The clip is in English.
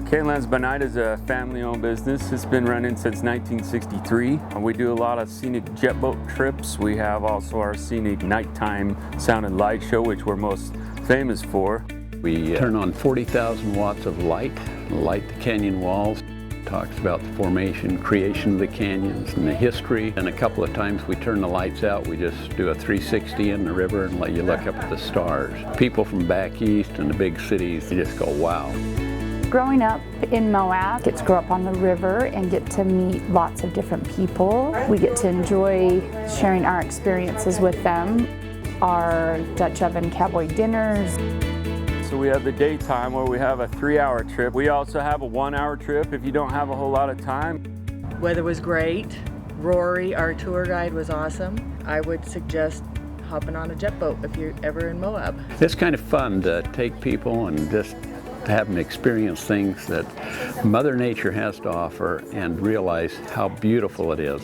Canyonlands by Night is a family-owned business. It's been running since 1963. We do a lot of scenic jetboat trips. We have also our scenic nighttime sound and light show, which we're most famous for. We turn on 40,000 watts of light the canyon walls. Talks about the formation, creation of the canyons, and the history. And a couple of times we turn the lights out. We just do a 360 in the river and let you look up at the stars. People from back east and the big cities, you just go, wow. Growing up in Moab, get to grow up on the river and get to meet lots of different people. We get to enjoy sharing our experiences with them, our Dutch oven cowboy dinners. So we have the daytime where we have a 3-hour trip. We also have a 1-hour trip if you don't have a whole lot of time. Weather was great. Rory, our tour guide, was awesome. I would suggest hopping on a jet boat if you're ever in Moab. It's kind of fun to take people and just have them experience things that Mother Nature has to offer and realize how beautiful it is.